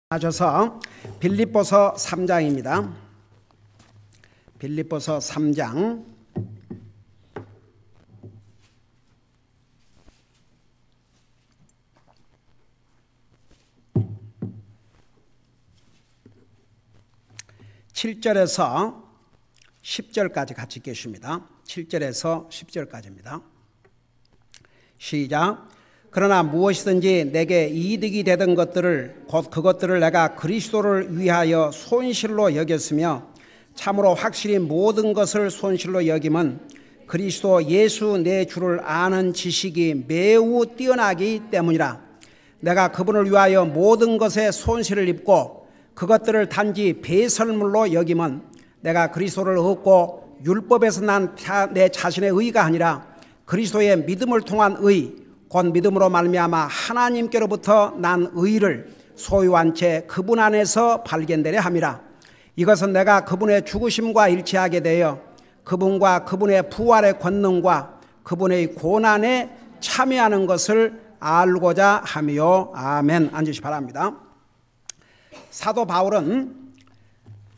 하셔서 빌립보서 3장입니다. 빌립보서 3장 7절에서 10절까지 같이 읽겠습니다. 7절에서 10절까지입니다. 시작. 그러나 무엇이든지 내게 이득이 되던 것들을 곧 그것들을 내가 그리스도를 위하여 손실로 여겼으며 참으로 확실히 모든 것을 손실로 여김은 그리스도 예수 내 주를 아는 지식이 매우 뛰어나기 때문이라. 내가 그분을 위하여 모든 것에 손실을 입고 그것들을 단지 배설물로 여김은 내가 그리스도를 얻고 율법에서 난 내 자신의 의가 아니라 그리스도의 믿음을 통한 의 곧 믿음으로 말미암아 하나님께로부터 난 의를 소유한 채 그분 안에서 발견되려 함이라. 이것은 내가 그분의 죽으심과 일치하게 되어 그분과 그분의 부활의 권능과 그분의 고난에 참여하는 것을 알고자 하며. 아멘. 앉으시 바랍니다. 사도 바울은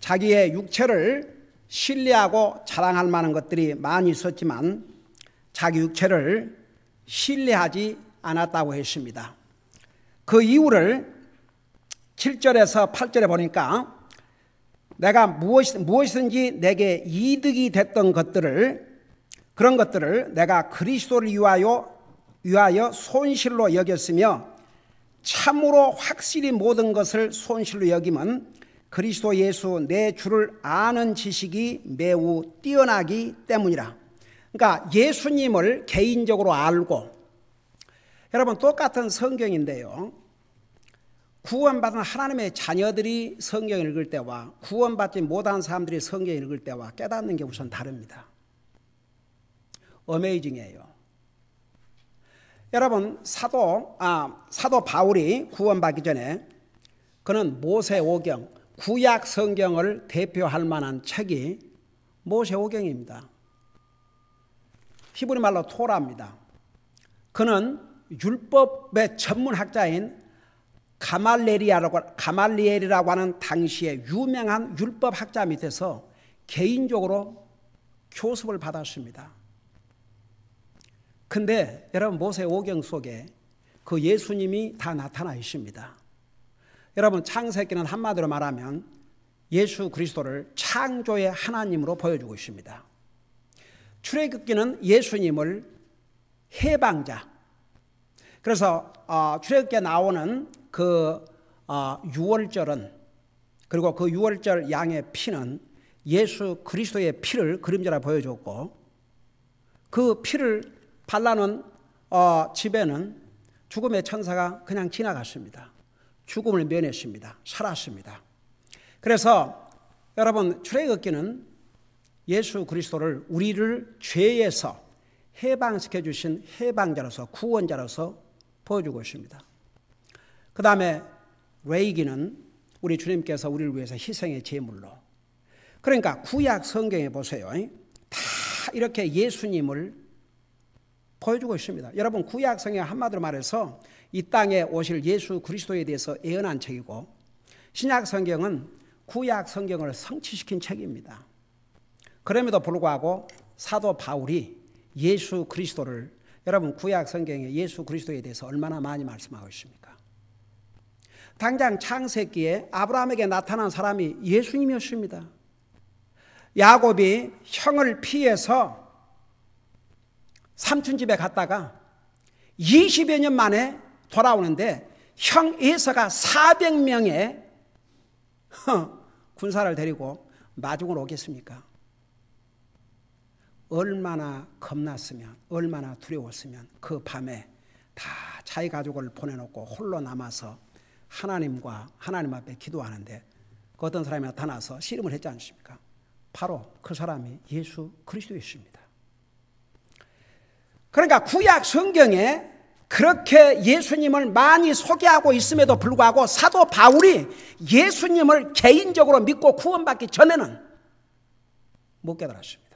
자기의 육체를 신뢰하고 자랑할 만한 것들이 많이 있었지만 자기 육체를 신뢰하지 않았다고 했습니다. 그 이유를 7절에서 8절에 보니까 내가 무엇이든지 내게 이득이 됐던 것들을 그런 것들을 내가 그리스도를 위하여 손실로 여겼으며 참으로 확실히 모든 것을 손실로 여김은 그리스도 예수 내 주를 아는 지식이 매우 뛰어나기 때문이라. 그러니까 예수님을 개인적으로 알고, 여러분 똑같은 성경인데요, 구원받은 하나님의 자녀들이 성경을 읽을 때와 구원받지 못한 사람들이 성경을 읽을 때와 깨닫는 게 우선 다릅니다. 어메이징이에요. 여러분 사도 바울이 구원받기 전에 그는 모세오경, 구약 성경을 대표할 만한 책이 모세오경입니다. 히브리 말로 토라입니다. 그는 율법의 전문학자인 가말리엘이라고 하는 당시의 유명한 율법학자 밑에서 개인적으로 교습을 받았습니다. 근데 여러분 모세오경 속에 그 예수님이 다 나타나 있습니다. 여러분 창세기는 한마디로 말하면 예수 그리스도를 창조의 하나님으로 보여주고 있습니다. 출애굽기는 예수님을 해방자. 그래서 출애굽기에 나오는 그 유월절은, 그리고 그 유월절 양의 피는 예수 그리스도의 피를 그림자로 보여줬고, 그 피를 발라놓은 집에는 죽음의 천사가 그냥 지나갔습니다. 죽음을 면했습니다. 살았습니다. 그래서 여러분 출애굽기는 예수 그리스도를 우리를 죄에서 해방시켜 주신 해방자로서 구원자로서 보여주고 있습니다. 그 다음에 레이기는 우리 주님께서 우리를 위해서 희생의 제물로. 그러니까 구약 성경에 보세요. 다 이렇게 예수님을 보여주고 있습니다. 여러분 구약 성경 한마디로 말해서 이 땅에 오실 예수 그리스도에 대해서 예언한 책이고, 신약 성경은 구약 성경을 성취시킨 책입니다. 그럼에도 불구하고 사도 바울이 예수 그리스도를, 여러분 구약 성경에 예수 그리스도에 대해서 얼마나 많이 말씀하고 있습니까? 당장 창세기에 아브라함에게 나타난 사람이 예수님이었습니다. 야곱이 형을 피해서 삼촌 집에 갔다가 20여 년 만에 돌아오는데 형 에서가 400명의 군사를 데리고 마중을 오겠습니까? 얼마나 겁났으면, 얼마나 두려웠으면 그 밤에 다 자기 가족을 보내놓고 홀로 남아서 하나님 앞에 기도하는데 그 어떤 사람이 나타나서 씨름을 했지 않습니까? 바로 그 사람이 예수 그리스도였습니다. 그러니까 구약 성경에 그렇게 예수님을 많이 소개하고 있음에도 불구하고 사도 바울이 예수님을 개인적으로 믿고 구원받기 전에는 못 깨달았습니다.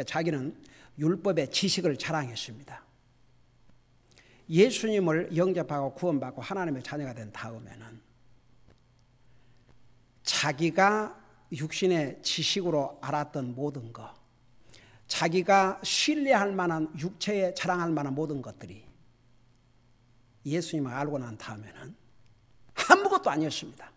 자기는 율법의 지식을 자랑했습니다. 예수님을 영접하고 구원받고 하나님의 자녀가 된 다음에는 자기가 육신의 지식으로 알았던 모든 것, 자기가 신뢰할 만한, 육체에 자랑할 만한 모든 것들이 예수님을 알고 난 다음에는 아무것도 아니었습니다.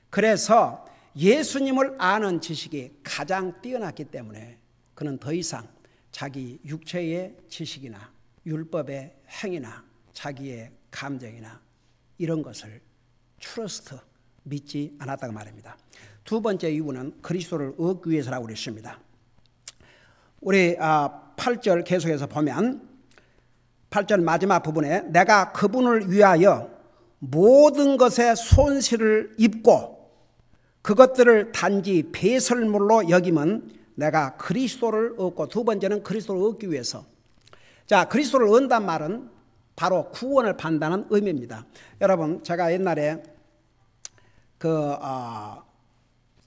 그래서 예수님을 아는 지식이 가장 뛰어났기 때문에 그는 더 이상 자기 육체의 지식이나 율법의 행위나 자기의 감정이나 이런 것을 트러스트, 믿지 않았다고 말합니다. 두 번째 이유는 그리스도를 얻기 위해서라고 그랬습니다. 우리 8절 계속해서 보면 8절 마지막 부분에 내가 그분을 위하여 모든 것에 손실을 입고 그것들을 단지 배설물로 여김은 내가 그리스도를 얻고, 두 번째는 그리스도를 얻기 위해서. 자, 그리스도를 얻는다는 말은 바로 구원을 받는다는 의미입니다. 여러분, 제가 옛날에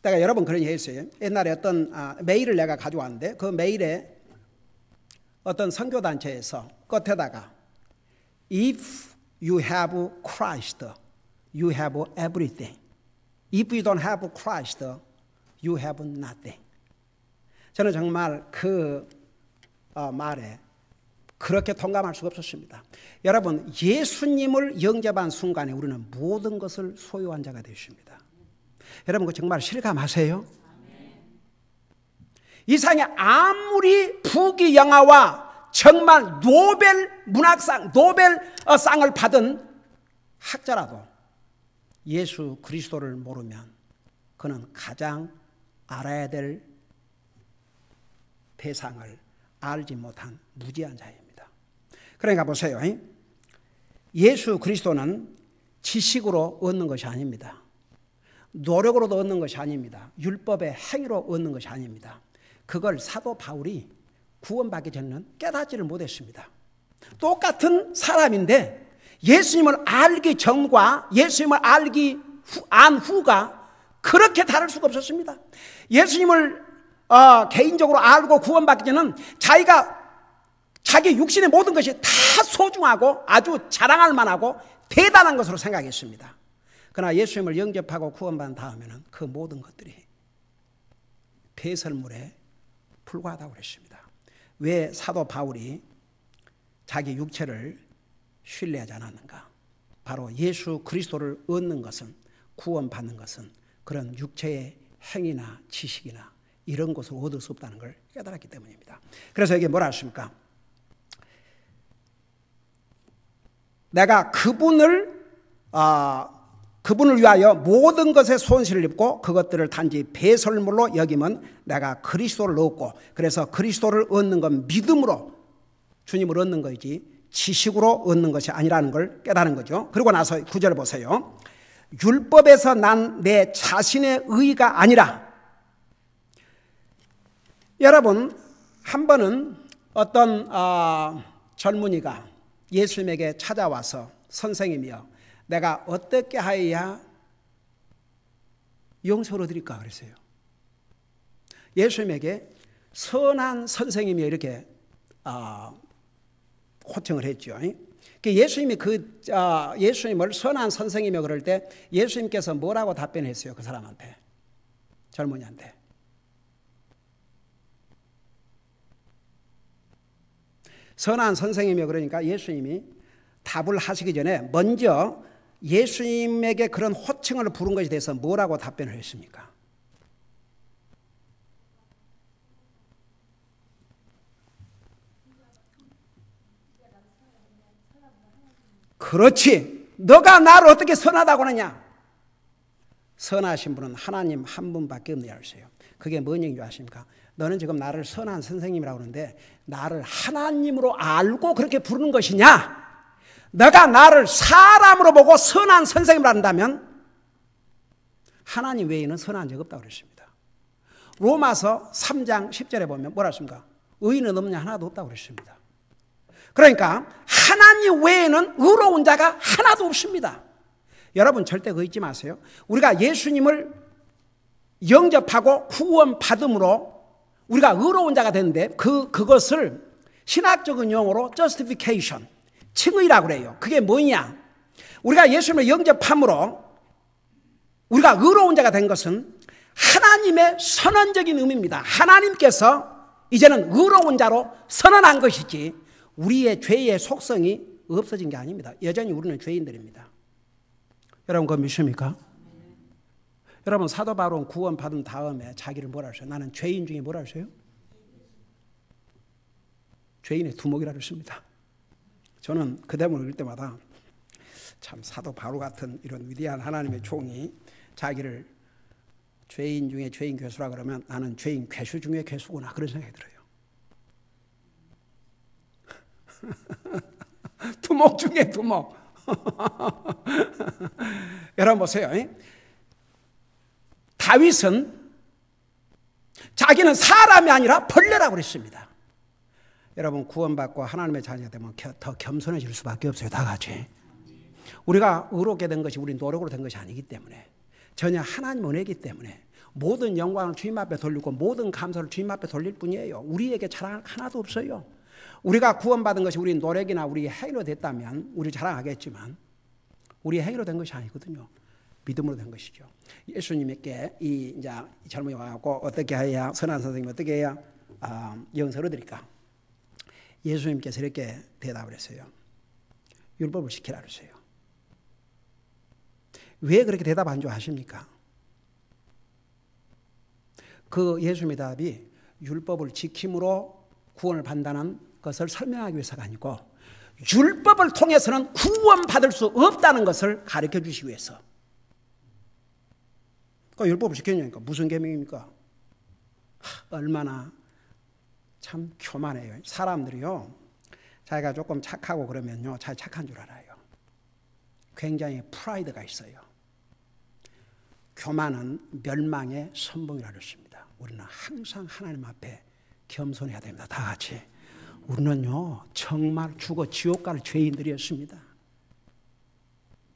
내가 여러 번 그런 얘기 했어요. 옛날에 어떤 메일을 내가 가져왔는데 그 메일에 어떤 선교단체에서 끝에다가 If you have Christ, you have everything. If you don't have Christ, you have nothing. 저는 정말 그 말에 그렇게 동감할 수가 없었습니다. 여러분, 예수님을 영접한 순간에 우리는 모든 것을 소유한 자가 되십니다. 여러분, 그거 정말 실감하세요? 이 세상에 아무리 부귀영화와 정말 노벨 문학상, 노벨 상을 받은 학자라도 예수 그리스도를 모르면 그는 가장 알아야 될 대상을 알지 못한 무지한 자입니다. 그러니까 보세요. 예수 그리스도는 지식으로 얻는 것이 아닙니다. 노력으로도 얻는 것이 아닙니다. 율법의 행위로 얻는 것이 아닙니다. 그걸 사도 바울이 구원받기 전에는 깨닫지를 못했습니다. 똑같은 사람인데 예수님을 알기 전과 예수님을 안 후가 그렇게 다를 수가 없었습니다. 예수님을 개인적으로 알고 구원받기 전에는 자기 육신의 모든 것이 다 소중하고 아주 자랑할 만하고 대단한 것으로 생각했습니다. 그러나 예수님을 영접하고 구원받은 다음에는 그 모든 것들이 배설물에 불과하다고 그랬습니다. 왜 사도 바울이 자기 육체를 신뢰하지 않았는가? 바로 예수 그리스도를 얻는 것은, 구원받는 것은 그런 육체의 행위나 지식이나 이런 것을 얻을 수 없다는 걸 깨달았기 때문입니다. 그래서 이게 뭐라 하십니까? 내가 그분을 위하여 모든 것에 손실을 입고 그것들을 단지 배설물로 여기면 내가 그리스도를 얻고, 그래서 그리스도를 얻는 건 믿음으로 주님을 얻는 거지 지식으로 얻는 것이 아니라는 걸 깨달은 거죠. 그리고 나서 9절 보세요. 율법에서 난 내 자신의 의가 아니라. 여러분, 한 번은 어떤 젊은이가 예수님에게 찾아와서 선생님이여, 내가 어떻게 하여야 용서를 드릴까 그랬어요. 예수님에게 선한 선생님이여 이렇게 호칭을 했죠. 예수님이 예수님을 선한 선생님이여 그럴 때 예수님께서 뭐라고 답변했어요? 그 사람한테, 젊은이한테. 선한 선생님이여 그러니까 예수님이 답을 하시기 전에 먼저 예수님에게 그런 호칭을 부른 것에 대해서 뭐라고 답변을 했습니까? 그렇지. 너가 나를 어떻게 선하다고 하느냐? 선하신 분은 하나님 한 분밖에 없느냐 하세요. 그게 뭔 얘기인지 아십니까? 너는 지금 나를 선한 선생님이라고 하는데 나를 하나님으로 알고 그렇게 부르는 것이냐? 너가 나를 사람으로 보고 선한 선생님을 한다면 하나님 외에는 선한 적 없다고 그랬습니다. 로마서 3장 10절에 보면 뭐라 했습니까? 의인은 없냐? 하나도 없다고 그랬습니다. 그러니까 하나님 외에는 의로운 자가 하나도 없습니다. 여러분 절대 그거 잊지 마세요. 우리가 예수님을 영접하고 구원받음으로 우리가 의로운 자가 되는데 그것을 신학적인 용어로 justification, 칭의라고 그래요. 그게 뭐냐? 우리가 예수님을 영접함으로 우리가 의로운 자가 된 것은 하나님의 선언적인 의미입니다. 하나님께서 이제는 의로운 자로 선언한 것이지 우리의 죄의 속성이 없어진 게 아닙니다. 여전히 우리는 죄인들입니다. 여러분 그거 믿습니까? 여러분 사도 바울은 구원받은 다음에 자기를 뭐라 하세요? 나는 죄인 중에 뭐라 하세요? 죄인의 두목이라 그랬습니다. 저는 그 대목을 읽을 때마다 참 사도 바울 같은 이런 위대한 하나님의 종이 자기를 죄인 중에 죄인 괴수라 그러면 나는 죄인 괴수 중에 괴수구나 그런 생각이 들어요. 두목 중에 두목. 여러분 보세요. 다윗은 자기는 사람이 아니라 벌레라고 그랬습니다. 여러분 구원받고 하나님의 자녀가 되면 더 겸손해질 수밖에 없어요. 다 같이. 우리가 의롭게 된 것이 우리 노력으로 된 것이 아니기 때문에 전혀 하나님 은혜이기 때문에 모든 영광을 주님 앞에 돌리고 모든 감사를 주님 앞에 돌릴 뿐이에요. 우리에게 자랑할 하나도 없어요. 우리가 구원받은 것이 우리 노력이나 우리 행위로 됐다면 우리 자랑하겠지만 우리 행위로 된 것이 아니거든요. 믿음으로 된 것이죠. 예수님께 이제 젊은이 와갖고 어떻게 해야 선한 선생님 어떻게 해야 영서를 드릴까? 예수님께서 이렇게 대답을 했어요. 율법을 지키라 그러세요. 왜 그렇게 대답 안 좋아하십니까? 그 예수님의 답이 율법을 지킴으로 구원을 받는다는 것을 설명하기 위해서가 아니고 율법을 통해서는 구원받을 수 없다는 것을 가르쳐 주시기 위해서. 그러니까 율법을 지켰냐니까 무슨 계명입니까? 얼마나 참 교만해요. 사람들이요 자기가 조금 착하고 그러면요 자기 착한 줄 알아요. 굉장히 프라이드가 있어요. 교만은 멸망의 선봉이라 그랬습니다. 우리는 항상 하나님 앞에 겸손해야 됩니다. 다 같이. 우리는요 정말 죽어 지옥 갈 죄인들이었습니다.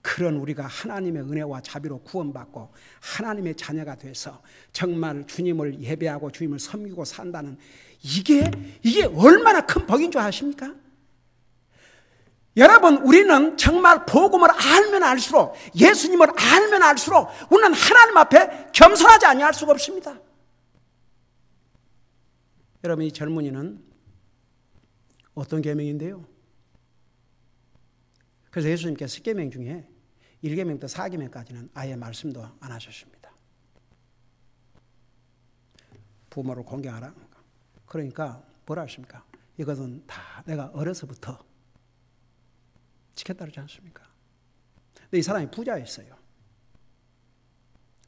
그런 우리가 하나님의 은혜와 자비로 구원받고 하나님의 자녀가 돼서 정말 주님을 예배하고 주님을 섬기고 산다는 이게 얼마나 큰 복인 줄 아십니까? 여러분 우리는 정말 복음을 알면 알수록 예수님을 알면 알수록 우리는 하나님 앞에 겸손하지 아니할 수가 없습니다. 여러분 이 젊은이는 어떤 계명인데요? 그래서 예수님께서 10계명 중에 1계명부터 4계명까지는 아예 말씀도 안 하셨습니다. 부모를 공경하라. 그러니까 뭐라 하십니까? 이것은 다 내가 어려서부터 지켰다 그러지 않습니까? 근데 이 사람이 부자였어요.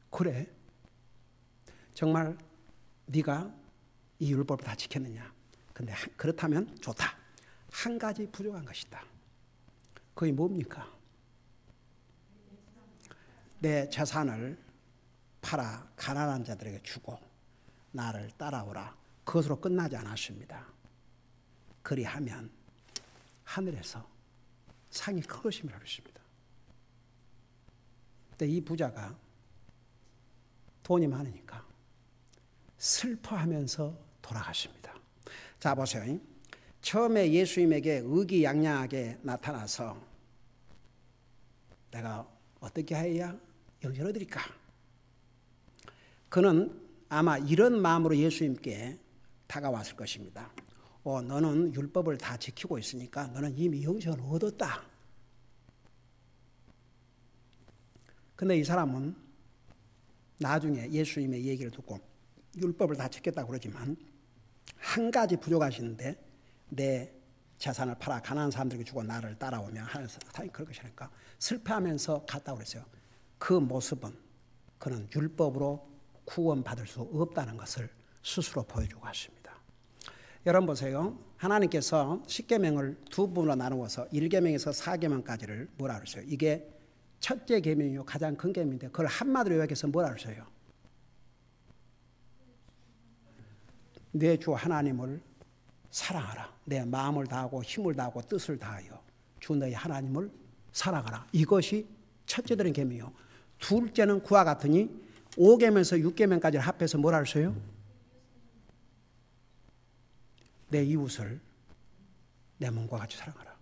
그래? 정말 네가 이 율법을 다 지켰느냐? 근데 그렇다면 좋다. 한 가지 부족한 것이다. 그게 뭡니까? 내 재산을 팔아 가난한 자들에게 주고 나를 따라오라. 그것으로 끝나지 않았습니다. 그리하면 하늘에서 상이 크것임이라 그랬습니다. 근데 이 부자가 돈이 많으니까 슬퍼하면서 돌아가십니다. 자 보세요. 처음에 예수님에게 의기양양하게 나타나서 내가 어떻게 해야 영생을 얻으리까? 그는 아마 이런 마음으로 예수님께 다가왔을 것입니다. 너는 율법을 다 지키고 있으니까 너는 이미 영생을 얻었다. 근데 이 사람은 나중에 예수님의 얘기를 듣고 율법을 다 지켰다고 그러지만 한 가지 부족하시는데 내 재산을 팔아 가난한 사람들에게 주고 나를 따라오면 하면서 그럴 것이니까 슬퍼하면서 갔다고 그랬어요. 그 모습은 그는 율법으로 구원받을 수 없다는 것을 스스로 보여주고 갔습니다. 여러분 보세요. 하나님께서 10계명을 두 부분으로 나누어서 1계명에서 4계명까지를 뭐라 그러세요? 이게 첫째 계명이요 가장 큰 계명인데 그걸 한마디로 요약해서 뭐라 그러세요? 내 주 하나님을 사랑하라. 내 마음을 다하고 힘을 다하고 뜻을 다하여 주 너희 하나님을 사랑하라. 이것이 첫째들은 계명이요. 둘째는 그와 같으니 5계명에서 6계명까지를 합해서 뭐라 그러세요? 내 이웃을 내 몸과 같이 사랑하라.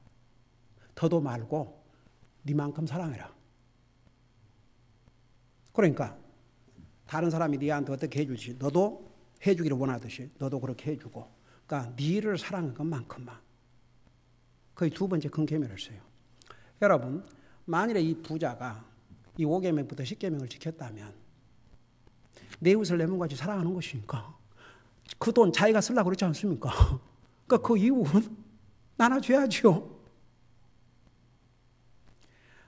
더도 말고 네만큼 사랑해라. 그러니까 다른 사람이 네한테 어떻게 해주지 너도 해주기를 원하듯이 너도 그렇게 해주고, 그러니까 네 일을 사랑하는 것만큼만. 거의 두 번째 큰 계명을 써요. 여러분, 만일에 이 부자가 이 5계명부터 10계명을 지켰다면 내 이웃을 내 몸같이 사랑하는 것이니까 그 돈 자기가 쓰려고 그러지 않습니까? 그러니까 그 이웃은 나눠줘야죠.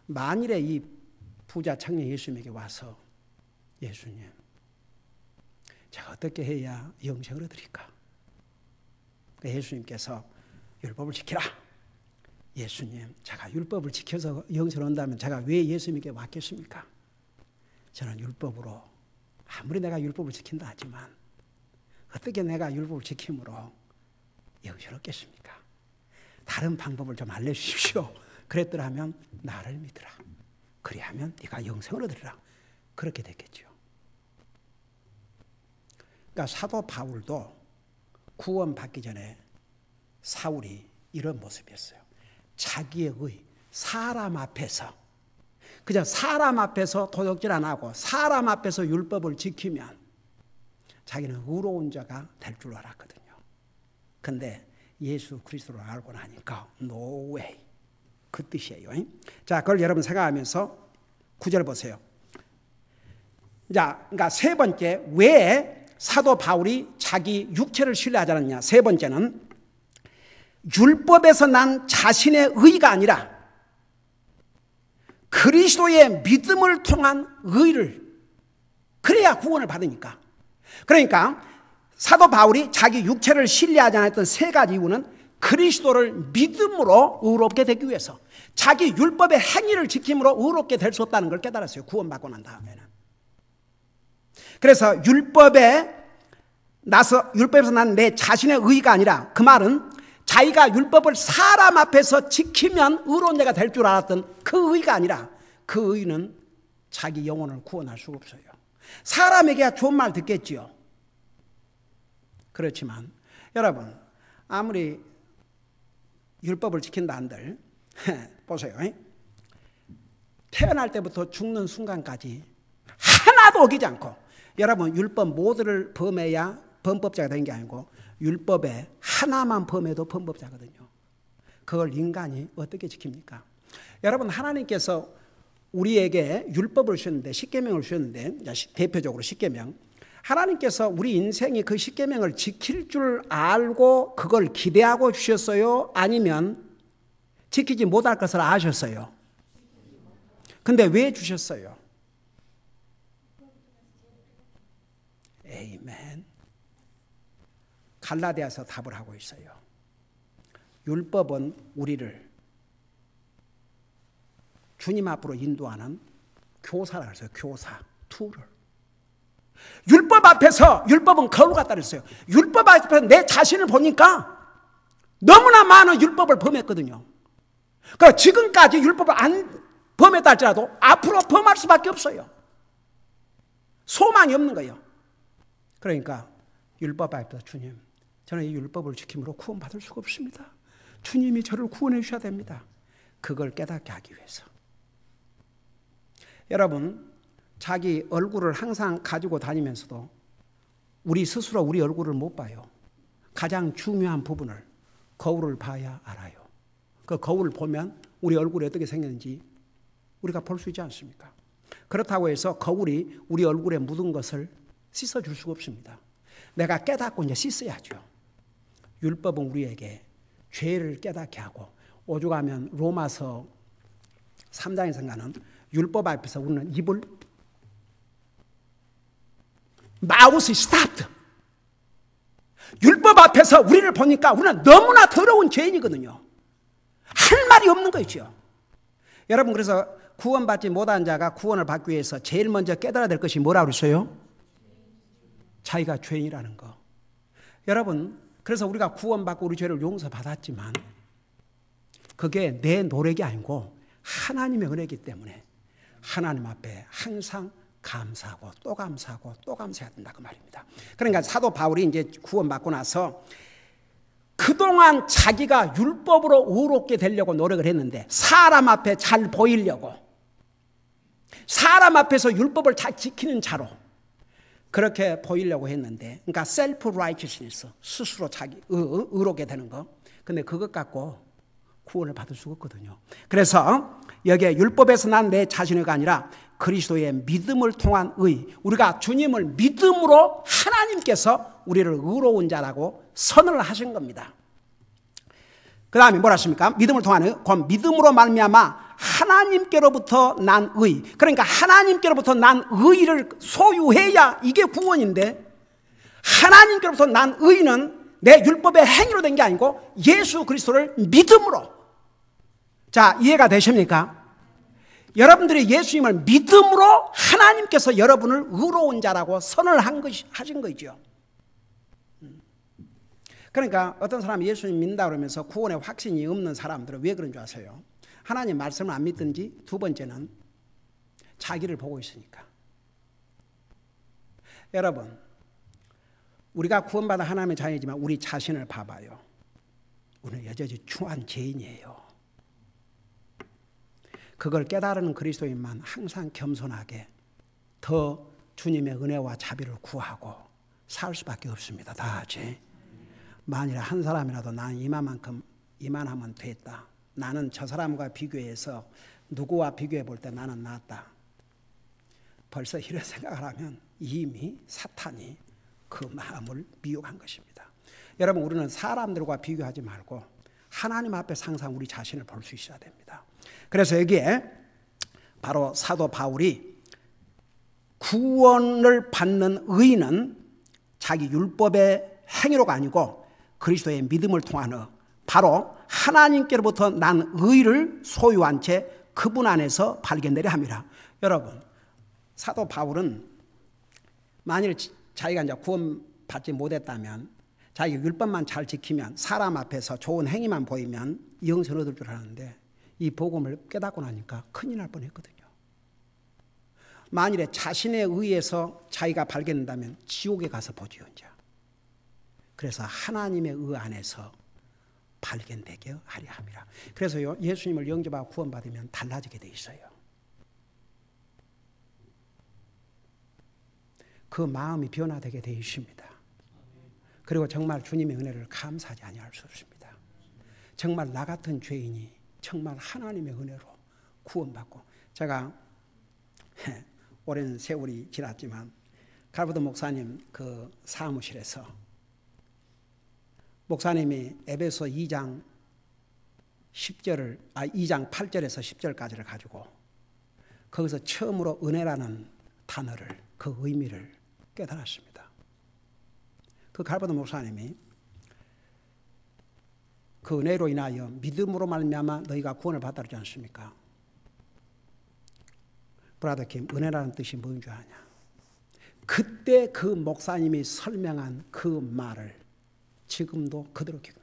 만일에 이 부자 청년 예수님에게 와서 예수님, 제가 어떻게 해야 영생을 얻으리까? 예수님께서 율법을 지키라. 예수님, 제가 율법을 지켜서 영생을 얻는다면 제가 왜 예수님께 왔겠습니까? 저는 율법으로, 아무리 내가 율법을 지킨다 하지만 어떻게 내가 율법을 지킴으로 영생을 얻겠습니까? 다른 방법을 좀 알려주십시오. 그랬더라면 나를 믿으라. 그리하면 네가 영생을 얻으리라. 그렇게 됐겠죠. 그러니까 사도 바울도 구원받기 전에 사울이 이런 모습이었어요. 자기의 의, 사람 앞에서, 그냥 사람 앞에서 도둑질 안 하고 사람 앞에서 율법을 지키면 자기는 의로운 자가 될 줄 알았거든요. 근데 예수 그리스도를 알고 나니까 no way, 그 뜻이에요. 자, 그걸 여러분 생각하면서 9절 보세요. 자, 그러니까 세 번째, 왜 사도 바울이 자기 육체를 신뢰하지 않았냐? 세 번째는 율법에서 난 자신의 의가 아니라 그리스도의 믿음을 통한 의를, 그래야 구원을 받으니까. 그러니까 사도 바울이 자기 육체를 신뢰하지 않았던 세 가지 이유는 그리스도를 믿음으로 의롭게 되기 위해서, 자기 율법의 행위를 지킴으로 의롭게 될 수 없다는 걸 깨달았어요. 구원받고 난 다음에는. 그래서 율법에서 난 내 자신의 의가 아니라, 그 말은 자기가 율법을 사람 앞에서 지키면 의로운 자가 될 줄 알았던 그 의가 아니라, 그 의는 자기 영혼을 구원할 수가 없어요. 사람에게야 좋은 말 듣겠지요. 그렇지만 여러분, 아무리 율법을 지킨다 한들 보세요. 태어날 때부터 죽는 순간까지 하나도 어기지 않고, 여러분 율법 모두를 범해야 범법자가 되는 게 아니고 율법에 하나만 범해도 범법자거든요. 그걸 인간이 어떻게 지킵니까? 여러분, 하나님께서 우리에게 율법을 주셨는데, 십계명을 주셨는데, 대표적으로 십계명, 하나님께서 우리 인생이 그 십계명을 지킬 줄 알고 그걸 기대하고 주셨어요? 아니면 지키지 못할 것을 아셨어요? 근데 왜 주셨어요? 에이멘. 갈라디아서 답을 하고 있어요. 율법은 우리를 주님 앞으로 인도하는 교사라고 했어요. 교사, 툴을. 율법 앞에서, 율법은 거울 같다 그랬어요. 율법 앞에서 내 자신을 보니까 너무나 많은 율법을 범했거든요. 그러니까 지금까지 율법을 안 범했다 할지라도 앞으로 범할 수밖에 없어요. 소망이 없는 거예요. 그러니까 율법 앞에서 주님, 저는 이 율법을 지킴으로 구원받을 수가 없습니다. 주님이 저를 구원해 주셔야 됩니다. 그걸 깨닫게 하기 위해서. 여러분, 자기 얼굴을 항상 가지고 다니면서도 우리 스스로 우리 얼굴을 못 봐요. 가장 중요한 부분을, 거울을 봐야 알아요. 그 거울을 보면 우리 얼굴이 어떻게 생겼는지 우리가 볼 수 있지 않습니까? 그렇다고 해서 거울이 우리 얼굴에 묻은 것을 씻어줄 수가 없습니다. 내가 깨닫고 이제 씻어야죠. 율법은 우리에게 죄를 깨닫게 하고, 오죽하면 로마서 3장에서 가는 율법 앞에서 우리는 입을 마우스 스탑트. 율법 앞에서 우리를 보니까 우리는 너무나 더러운 죄인이거든요. 할 말이 없는 거죠. 여러분, 그래서 구원받지 못한 자가 구원을 받기 위해서 제일 먼저 깨달아야 될 것이 뭐라고 그랬어요? 자기가 죄인이라는 거. 여러분, 그래서 우리가 구원받고 우리 죄를 용서받았지만 그게 내 노력이 아니고 하나님의 은혜이기 때문에 하나님 앞에 항상 감사하고 또 감사하고 또 감사해야 된다, 그 말입니다. 그러니까 사도 바울이 이제 구원받고 나서 그동안 자기가 율법으로 의롭게 되려고 노력을 했는데, 사람 앞에 잘 보이려고, 사람 앞에서 율법을 다 지키는 자로 그렇게 보이려고 했는데, 그러니까 셀프 라이처스니스, 스스로 자기 의롭게 되는 거. 근데 그것 갖고 구원을 받을 수가 없거든요. 그래서 여기에 율법에서 난 내 자신의가 아니라 그리스도의 믿음을 통한 의, 우리가 주님을 믿음으로 하나님께서 우리를 의로운 자라고 선언을 하신 겁니다. 그 다음에 뭐라 하십니까? 믿음을 통한 의, 그 믿음으로 말미암아 하나님께로부터 난 의, 그러니까 하나님께로부터 난 의를 소유해야 이게 구원인데, 하나님께로부터 난 의는 내 율법의 행위로 된 게 아니고 예수 그리스도를 믿음으로. 자, 이해가 되십니까? 여러분들이 예수님을 믿음으로 하나님께서 여러분을 의로운 자라고 선언을 하신 거죠. 그러니까 어떤 사람이 예수님 믿는다 그러면서 구원에 확신이 없는 사람들은 왜 그런 줄 아세요? 하나님 말씀을 안 믿든지, 두 번째는 자기를 보고 있으니까. 여러분, 우리가 구원받은 하나님의 자녀이지만 우리 자신을 봐봐요. 우리는 여전히 중한 죄인이에요. 그걸 깨달은 그리스도인만 항상 겸손하게 더 주님의 은혜와 자비를 구하고 살 수밖에 없습니다. 다 같이. 만일에 한 사람이라도 나는 이만하면 됐다, 나는 저 사람과 비교해서 누구와 비교해 볼 때 나는 낫다, 벌써 이런 생각을 하면 이미 사탄이 그 마음을 미혹한 것입니다. 여러분, 우리는 사람들과 비교하지 말고 하나님 앞에 항상 우리 자신을 볼 수 있어야 됩니다. 그래서 여기에 바로 사도 바울이 구원을 받는 의는 자기 율법의 행위로가 아니고 그리스도의 믿음을 통한 바로 하나님께로부터 난 의를 소유한 채 그분 안에서 발견되려 합니다. 여러분, 사도 바울은 만일 자기가 이제 구원받지 못했다면, 자기 율법만 잘 지키면, 사람 앞에서 좋은 행위만 보이면 영생 얻을 줄 알았는데, 이 복음을 깨닫고 나니까 큰일 날 뻔했거든요. 만일에 자신에 의해서 자기가 발견된다면 지옥에 가서 보지요. 이제. 그래서 하나님의 의 안에서 발견되게 하려 합니다. 그래서 예수님을 영접하고 구원받으면 달라지게 돼 있어요. 그 마음이 변화되게 돼 있습니다. 그리고 정말 주님의 은혜를 감사하지 아니할 수 없습니다. 정말 나 같은 죄인이 정말 하나님의 은혜로 구원받고, 제가 오랜 세월이 지났지만 갈버드 목사님 그 사무실에서 목사님이 에베소 2장 8절에서 10절까지를 가지고 거기서 처음으로 은혜라는 단어를, 그 의미를 깨달았습니다. 그 갈버드 목사님이 그 은혜로 인하여 믿음으로 말미암아 너희가 구원을 받았다 그러지 않습니까? 브라더 킴, 은혜라는 뜻이 뭔 줄 아냐? 그때 그 목사님이 설명한 그 말을 지금도 그대로 기억해요.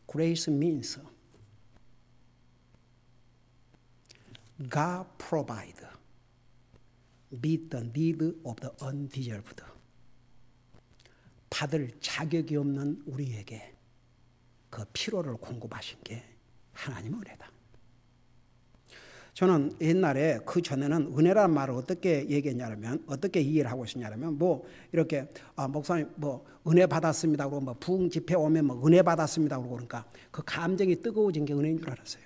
Grace means God provide meet the need of the undeserved. 받을 자격이 없는 우리에게 그 필요를 공급하신 게 하나님의 은혜다. 저는 옛날에 그 전에는 은혜라는 말을 어떻게 얘기했냐면, 어떻게 이해를 하고 있었냐면, 뭐 이렇게 목사님 뭐 은혜 받았습니다 그러고 뭐 부흥 집회 오면 뭐 은혜 받았습니다 그러고 그러니까 그 감정이 뜨거워진 게 은혜인 줄 알았어요.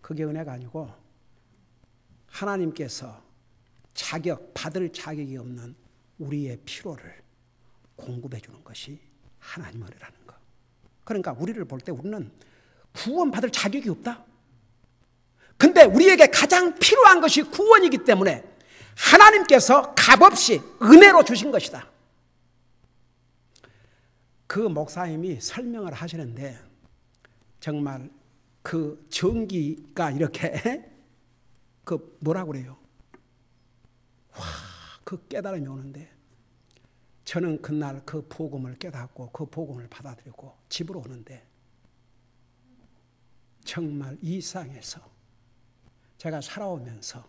그게 은혜가 아니고 하나님께서 받을 자격이 없는 우리의 필요를 공급해 주는 것이 하나님의 은혜라는 거. 그러니까 우리를 볼 때 우리는 구원받을 자격이 없다. 근데 우리에게 가장 필요한 것이 구원이기 때문에 하나님께서 값없이 은혜로 주신 것이다. 그 목사님이 설명을 하시는데 정말 그 전기가 이렇게 그 뭐라고 그래요? 와, 그 깨달음이 오는데 저는 그날 그 복음을 깨닫고 그 복음을 받아들이고 집으로 오는데 정말 이 세상에서 제가 살아오면서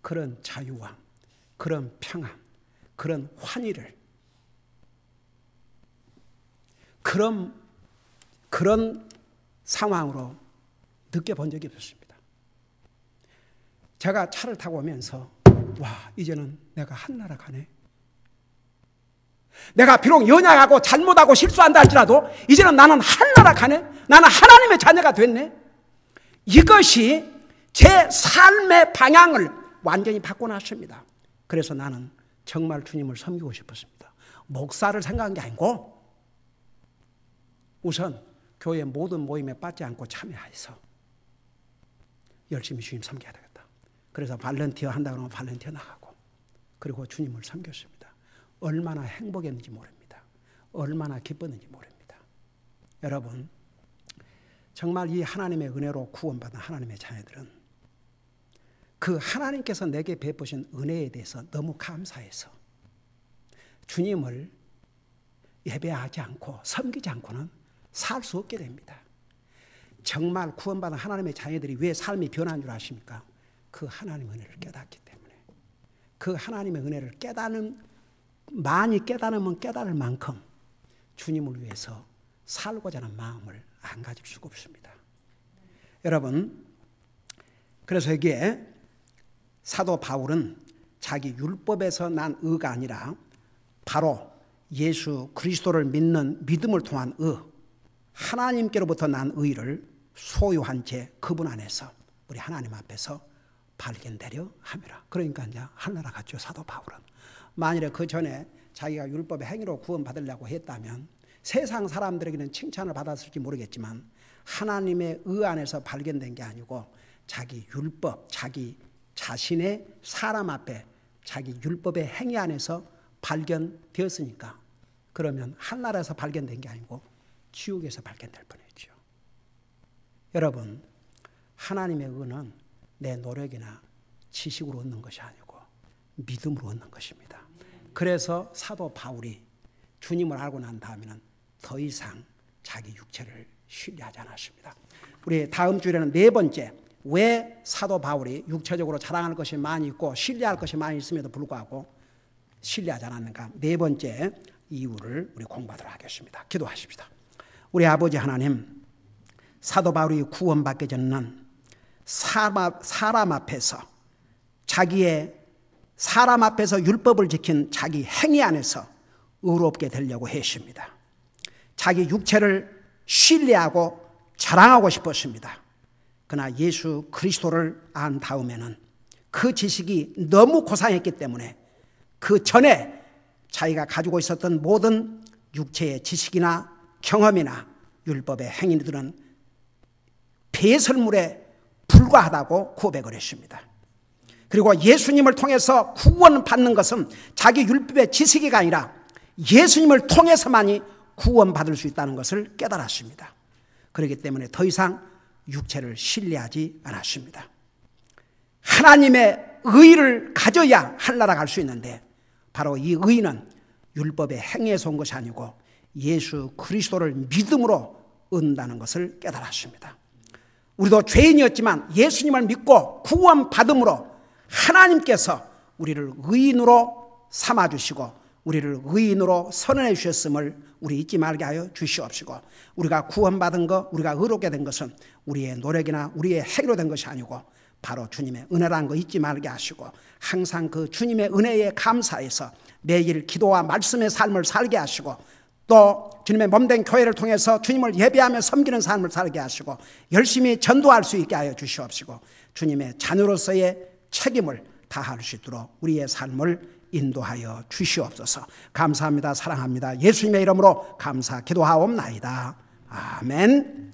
그런 자유함, 그런 평안, 그런 환희를, 그런 그런 상황으로 느껴본 적이 없었습니다. 제가 차를 타고 오면서 와, 이제는 내가 한나라 가네. 내가 비록 연약하고 잘못하고 실수한다 할지라도 이제는 나는 한나라 가네. 나는 하나님의 자녀가 됐네. 이것이 제 삶의 방향을 완전히 바꿔놨습니다. 그래서 나는 정말 주님을 섬기고 싶었습니다. 목사를 생각한 게 아니고 우선 교회 모든 모임에 빠지지 않고 참여해서 열심히 주님 섬겨야 되겠다. 그래서 발런티어 한다 그러면 발런티어 나가고 그리고 주님을 섬겼습니다. 얼마나 행복했는지 모릅니다. 얼마나 기뻤는지 모릅니다. 여러분, 정말 이 하나님의 은혜로 구원받은 하나님의 자녀들은 그 하나님께서 내게 베푸신 은혜에 대해서 너무 감사해서 주님을 예배하지 않고 섬기지 않고는 살 수 없게 됩니다. 정말 구원받은 하나님의 자녀들이 왜 삶이 변한 줄 아십니까? 그 하나님의 은혜를 깨닫기 때문에. 그 하나님의 은혜를 많이 깨달으면 깨달을 만큼 주님을 위해서 살고자 하는 마음을 안 가질 수가 없습니다. 여러분, 그래서 여기에 사도 바울은 자기 율법에서 난 의가 아니라 바로 예수 그리스도를 믿는 믿음을 통한 의, 하나님께로부터 난 의를 소유한 채 그분 안에서 우리 하나님 앞에서 발견되려 함이라. 그러니까 이제 하늘나라 갔죠, 사도 바울은. 만일에 그 전에 자기가 율법의 행위로 구원받으려고 했다면 세상 사람들에게는 칭찬을 받았을지 모르겠지만 하나님의 의 안에서 발견된 게 아니고 자기 율법, 자기 자신의 사람 앞에 자기 율법의 행위 안에서 발견되었으니까 그러면 하늘나라에서 발견된 게 아니고 지옥에서 발견될 뻔했죠. 여러분, 하나님의 의는 내 노력이나 지식으로 얻는 것이 아니고 믿음으로 얻는 것입니다. 그래서 사도 바울이 주님을 알고 난 다음에는 더 이상 자기 육체를 신뢰하지 않았습니다. 우리 다음 주에는 네 번째, 왜 사도 바울이 육체적으로 자랑할 것이 많이 있고 신뢰할 것이 많이 있음에도 불구하고 신뢰하지 않았는가, 네 번째 이유를 우리 공부하도록 하겠습니다. 기도하십시다. 우리 아버지 하나님, 사도 바울이 구원받기 전에는 사람 앞에서 자기의 사람 앞에서 율법을 지킨 자기 행위 안에서 의롭게 되려고 했습니다. 자기 육체를 신뢰하고 자랑하고 싶었습니다. 그러나 예수 그리스도를 안 다음에는 그 지식이 너무 고상했기 때문에 그 전에 자기가 가지고 있었던 모든 육체의 지식이나 경험이나 율법의 행위들은 배설물에 불과하다고 고백을 했습니다. 그리고 예수님을 통해서 구원받는 것은 자기 율법의 지식이 아니라 예수님을 통해서만이 구원받을 수 있다는 것을 깨달았습니다. 그렇기 때문에 더 이상 육체를 신뢰하지 않았습니다. 하나님의 의를 가져야 하늘나라 갈 수 있는데 바로 이 의는 율법의 행위에서 온 것이 아니고 예수 그리스도를 믿음으로 얻는다는 것을 깨달았습니다. 우리도 죄인이었지만 예수님을 믿고 구원받음으로 하나님께서 우리를 의인으로 삼아주시고 우리를 의인으로 선언해 주셨음을 우리 잊지 말게 하여 주시옵시고, 우리가 구원받은 것, 우리가 의롭게 된 것은 우리의 노력이나 우리의 행위로 된 것이 아니고 바로 주님의 은혜라는 거 잊지 말게 하시고 항상 그 주님의 은혜에 감사해서 매일 기도와 말씀의 삶을 살게 하시고 또 주님의 몸된 교회를 통해서 주님을 예배하며 섬기는 삶을 살게 하시고 열심히 전도할 수 있게 하여 주시옵시고 주님의 자녀로서의 책임을 다할 수 있도록 우리의 삶을 인도하여 주시옵소서. 감사합니다. 사랑합니다. 예수님의 이름으로 감사 기도하옵나이다. 아멘.